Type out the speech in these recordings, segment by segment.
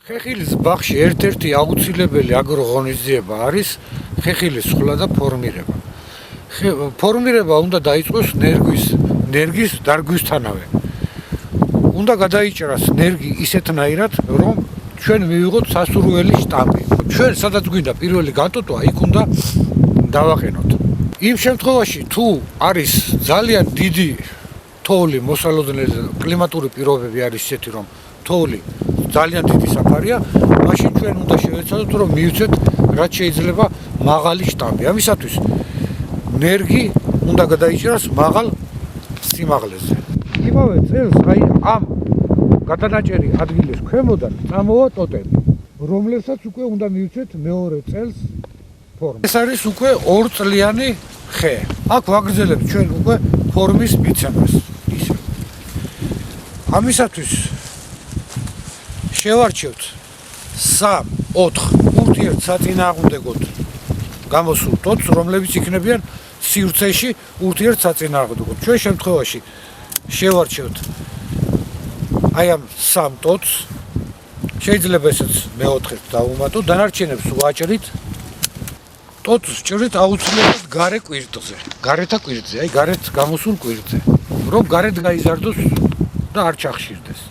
ხეხილის ბაღში ერთ-ერთი აუცილებელი აგროღონისძიება არის ხეხილის სხლა და ფორმირება. ფორმირება უნდა დაიწყოს ნერგის დარგვისთანავე. უნდა გადაიჭრას ნერგი ისეთნაირად, რომ ჩვენ მივიღოთ სასურველი შტამპი. ჩვენ სადაც გვინდა პირველი გატოტვა, იქ უნდა დავაყენოთ. იმ შემთხვევაში, თუ არის ძალიან დიდი თოვლი მოსალოდნელი კლიმატური პირობები არის ისეთი, რომ თოვლი ძალიან დიდი საფარია, მაშინ ჩვენ უნდა შევეცადოთ, რომ მივცეთ რაც შეიძლება მაღალი შტამპი. ამისათვის ნერგი უნდა გადაიჭრას მაღალ სიმაღლეზე. იმავე წელს ამ გადანაჭერი ადგილის ქვემოდან წამოვა ტოტები, რომლებსაც უკვე უნდა მივცეთ მეორე წელს ფორმა. ეს არის უკვე 2 წლიანი ხე. აქ ვაგრძელებთ ჩვენ უკვე ფორმის მიცემას. ამისათვის შევარჩევთ 3-4 ურთიერთსაწინააღმდეგოდ გამოსულ ტოტს, რომლებიც იქნებიან სივრცეში ურთიერთსაწინააღმდეგოდ. ჩვენ შემთხვევაში შევარჩევთ აი ამ 3 ტოტს. შეიძლება ესეც მეოთხედ დავუმატოთ, დანარჩენებს ვაჭრით. ტოტს ჭრით აუცილებლად გარე კვირტზე, გარეთა კვირტზე, აი გარეთ გამოსულ კვირტზე, რომ გარეთ გაიზარდოს და არ ჩახშირდეს.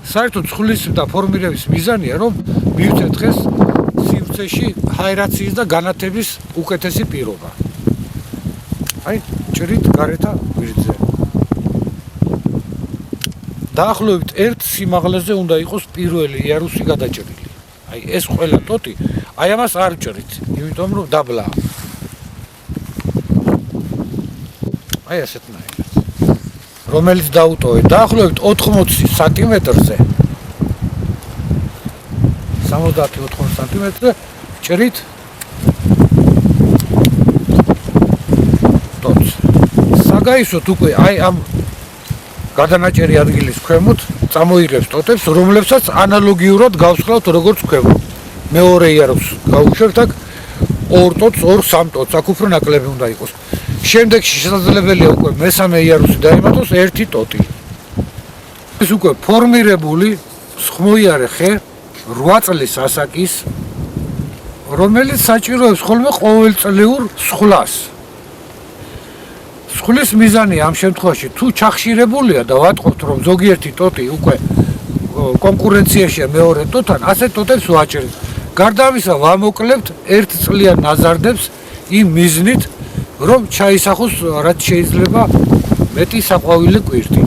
საერთოდ სხლის და ფორმირების მიზანია, რომ მივცეთ დღეს სივრცეში ჰაერაციის და განათების უკეთესი პირობა. აი ჭრით გარეთა კვირტზე. დაახლოებით 1 სიმაღლეზე უნდა იყოს პირველი იარუსი გადაჭრილი. აი ეს ყველა ტოტი, აი ამას არ ჭრით, იმიტომ რომ დაბლაა. აი ასეთნაირად. რომელიც დაუტოვეთ დაახლოებით 80 სანტიმეტრზე. 70-80 სანტიმეტრზე ჭრით ტოტს. საგაისოთ უკვე აი ამ გადანაჭერი ადგილის ქვემოთ წამოიღებს ტოტებს, რომლებსაც ანალოგიურად გავსხლავთ როგორც ქვემოთ. მეორე იარუსს გავუშვებთ აქ 2 ტოტს, 2-3 ტოტს, აქ უფრო ნაკლები უნდა იყოს. შემდეგში შესაძლებელია უკვე მესამე იარუსი დაემატოს 1 ტოტი. ეს უკვე ფორმირებული სხმოიარე ხე 8 წლის ასაკის, რომელიც საჭიროებს ხოლმე ყოველწლიურ სხლას. სხლის მიზანია ამ შემთხვევაში, თუ ჩახშირებულია და ვატყობთ, რომ ზოგიერთი ტოტი უკვე კონკურენციაშია მეორე ტოტთან, ასეთ ტოტებს ვაჭრით. გარდა ამისა, ვამოკლებთ 1 წლიან ნაზარდებს იმ მიზნით, რომ ჩაისახოს რაც შეიძლება მეტი საყვავილი კვირტი.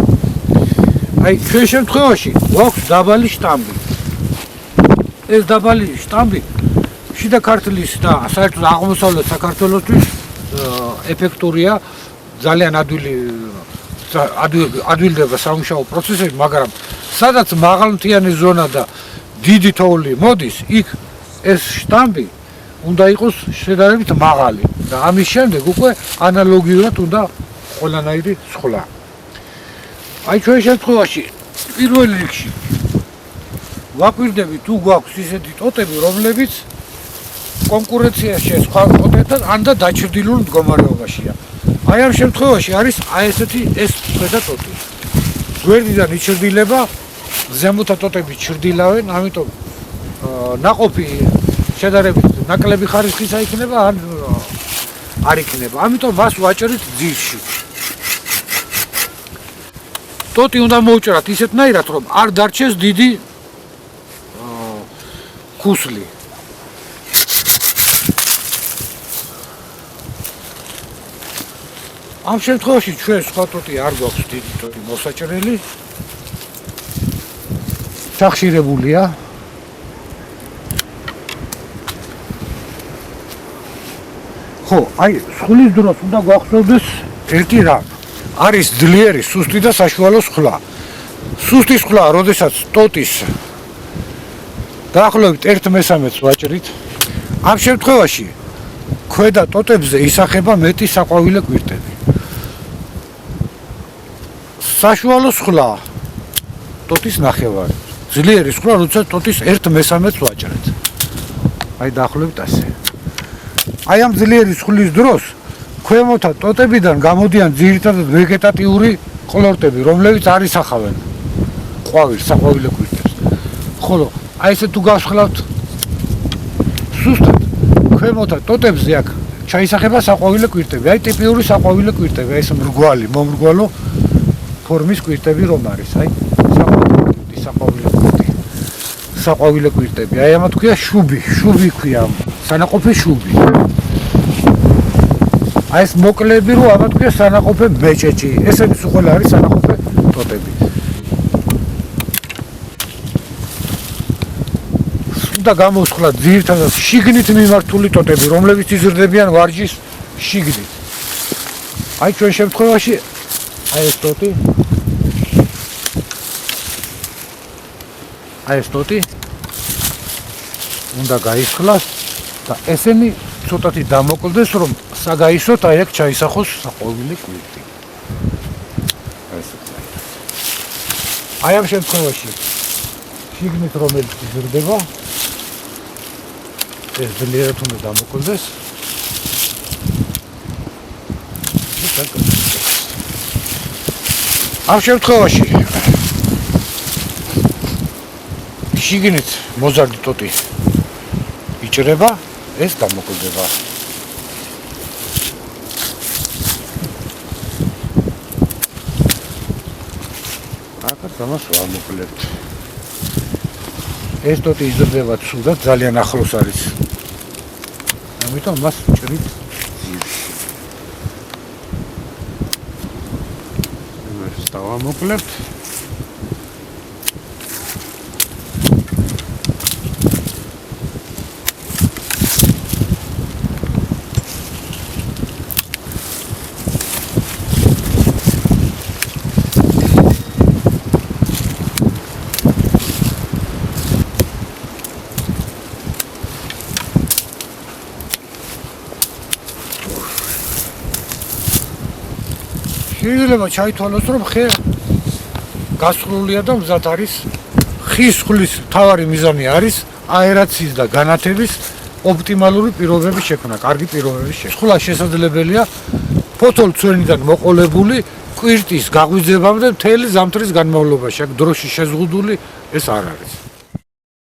აი ჩვენ შემთხვევაში გვაქვს დაბალი შტამბი. ეს დაბალი შტამბი შიდა ქართლის და საერთოდ აღმოსავლეთ საქართველოსთვის ეფექტურია, ძალიან ადვილდება სამუშაო პროცესები, მაგრამ სადაც მაღალმთიანი ზონა და დიდი თოვლი მოდის, იქ ეს შტამბი უნდა იყოს შედარებით მაღალი და ამის შემდეგ უკვე ანალოგიურად უნდა ყველანაირი სხლა. აი ჩვენ შემთხვევაში პირველ რიგში ვაკვირდებით თუ გვაქვს ისეთი ტოტები, რომლებიც კონკურენციაშია სხვა ტოტებთან ან და დაჩრდილულ მდგომარეობაშია. აი ამ შემთხვევაში არის აი ესეთი ეს ქვედა ტოტი. გვერდიდან იჩრდილება, ზემოთა ტოტები ჩრდილავენ, ამიტომ ნაყოფი შედარებით ნაკლები ხარისხისა იქნება ან არ იქნება. ამიტომ მას ვაჭრით ძირში. ტოტი უნდა მოვჭრათ ისეთნაირად, რომ არ დარჩეს დიდი ქუსლი. ამ შემთხვევაში ჩვენ სხვა ტოტი არ გვაქვს დიდი ტოტი მოსაჭრელი. ჩახშირებულია. ხო, აი სხლის დროს უნდა გვახსოვდეს ერთი რამ. არის ძლიერი, სუსტი და საშუალო სხლა. სუსტი სხლა, როდესაც ტოტის დაახლოებით 1/3-ს ვაჭრით. ამ შემთხვევაში ქვედა ტოტებზე ისახება მეტი საყვავილე კვირტები. საშუალო სხლა ტოტის ნახევარი. ძლიერი სხლა, როდესაც ტოტის 1/3-ს ვაჭრით. აი დაახლოებით ასე. აი ამ ძლიერი სხლის დროს ქვემოთა ტოტებიდან გამოდიან ძირითადად ვეგეტატიური ყლორტები, რომლებიც არ ისახავენ საყვავილე კვირტებს. ხოლო აი ესე თუ გავსხლავთ სუსტად ქვემოთა ტოტებზე აქ ჩაისახება საყვავილე კვირტები. აი ტიპიური საყვავილე კვირტები, აი ეს მრგვალი, მომრგვალო ფორმის კვირტები რომ არის, აი საყვავილე კვირტები. აი ამათ ქვია შუბი ქვია, სანაყოფე შუბი. აი ეს მოკლეები რო ამათ ქვია სანაყოფე ბეჭეჭი. ესეც უყოლა არის სანაყოფე ტოტები. და გამოსხლა ძირითადად შიგნით მიმართული ტოტები, რომლებიც იზრდებიან ვარჯის შიგნით. აი ჩვენ შემთხვევაში აი ეს ტოტი უნდა გაისხლას და ესენი ცოტათი დამოკლდეს, რომ საგაისოთ აი აქ ჩაისახოს საყვავილე კვირტი. აი ამ შემთხვევაში შიგნით რომელიც იზრდება ეს ძლიერად უნდა დამოკლდეს. ამ შემთხვევაში შიგნით მოზარდი ტოტი იჭრება, ეს დამოკლდება. აკაც ამას ვამოკვლებთ. ეს ტოტი იზრდება ცუდად, ძალიან ახლოს არის. ამიტომ მას ჭრით ძირში. ამას დავამოკვლებთ. შეიძლება ჩაითვალოს, რომ ხე გასხლულია და მზად არის. ხის ხლის მთავარი მიზანი არის აერაციის და განათების ოპტიმალური პირობების შექმნა, კარგი პირობების შექმნა. ხლა შესაძლებელია ფოთოლცვენიდან მოყოლებული კვირტის გაღვიძებამდე მთელი ზამთრის განმავლობაში. აქ დროში შეზღუდული ეს არ არის.